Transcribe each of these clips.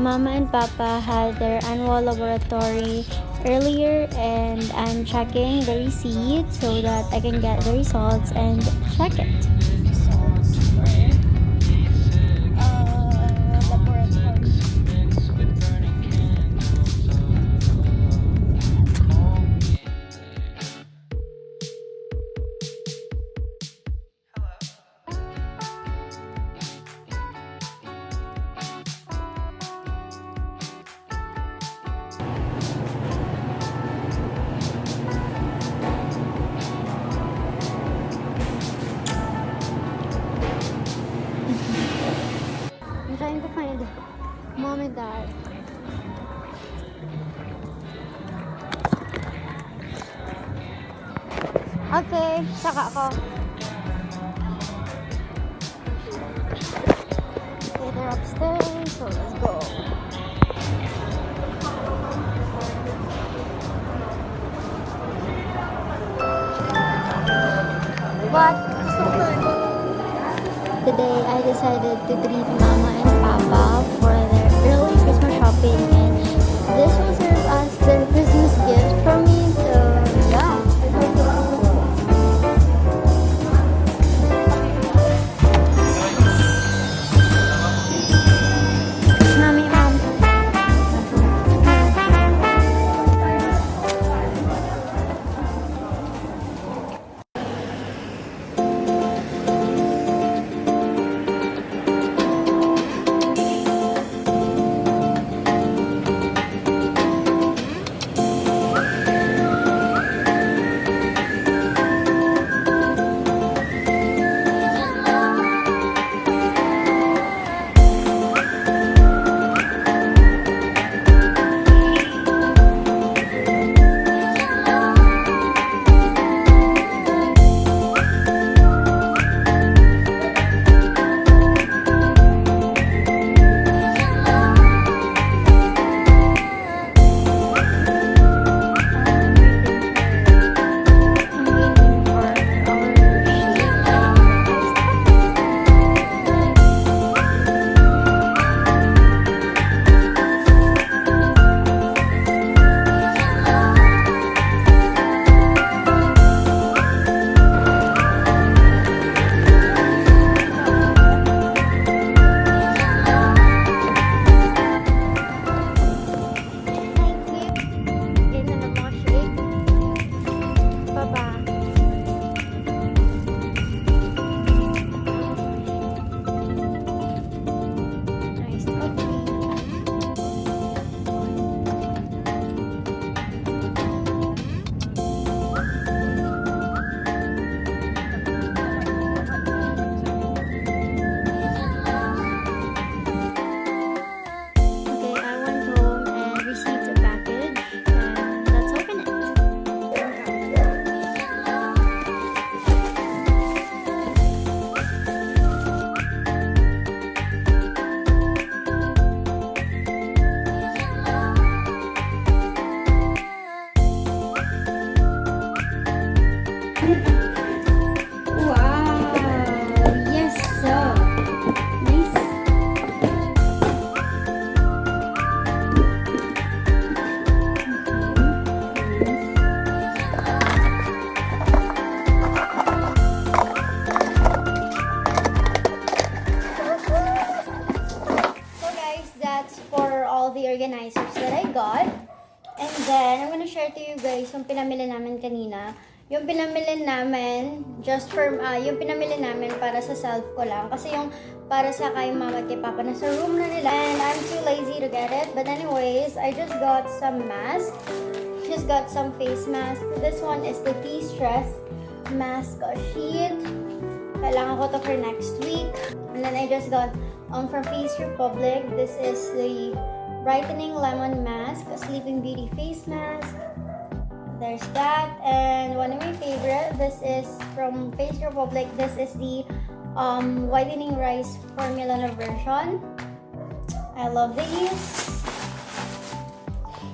Mama and Papa had their annual laboratory earlier, and I'm checking the receipt so that I can get the results and check it. Results for laboratory. I'm trying to find mom and dad. Okay, saka ako. Okay, they're upstairs, so let's go. What? Today, I decided to treat Mama and Papa for their early Christmas shopping, and this will serve as their Christmas gift for me, so yeah. Mami, Mom. Wow! Yes, sir. Nice. So guys, that's for all the organizers that I got. And then, I'm gonna share to you guys yung pinamili namin kanina. Yung pinamili namin, yung pinamili namin para sa self ko lang. Kasi yung para sa kay mama at kay papa, nasa room na nila. And I'm too lazy to get it. But anyways, I just got some mask. Just got some face mask. This one is the de-stress mask sheet. Kailangan ko to for next week. And then I just got from Face Republic. This is the Brightening Lemon Mask, a Sleeping Beauty face mask. There's that. And one of my favorite, this is from Face Republic. This is the Whitening Rice Formula version. I love these.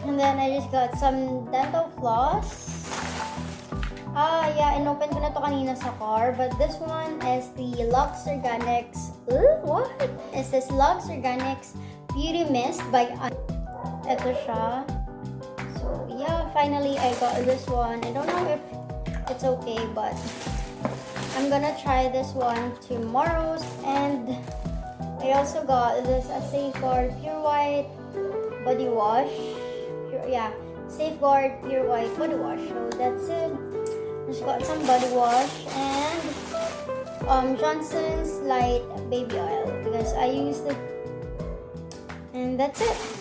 And then I just got some dental floss. Yeah, inopen ko na to kanina sa car. But this one is the Lux Organics. What? Is this Lux Organics Beauty Mist by ito siya. So, yeah, finally I got this one. I don't know if it's okay, but I'm gonna try this one tomorrow. And I also got this Safeguard Pure White Body Wash. Safeguard Pure White Body Wash. So that's it. Just got some body wash and Johnson's Light Baby Oil because I used it. And that's it.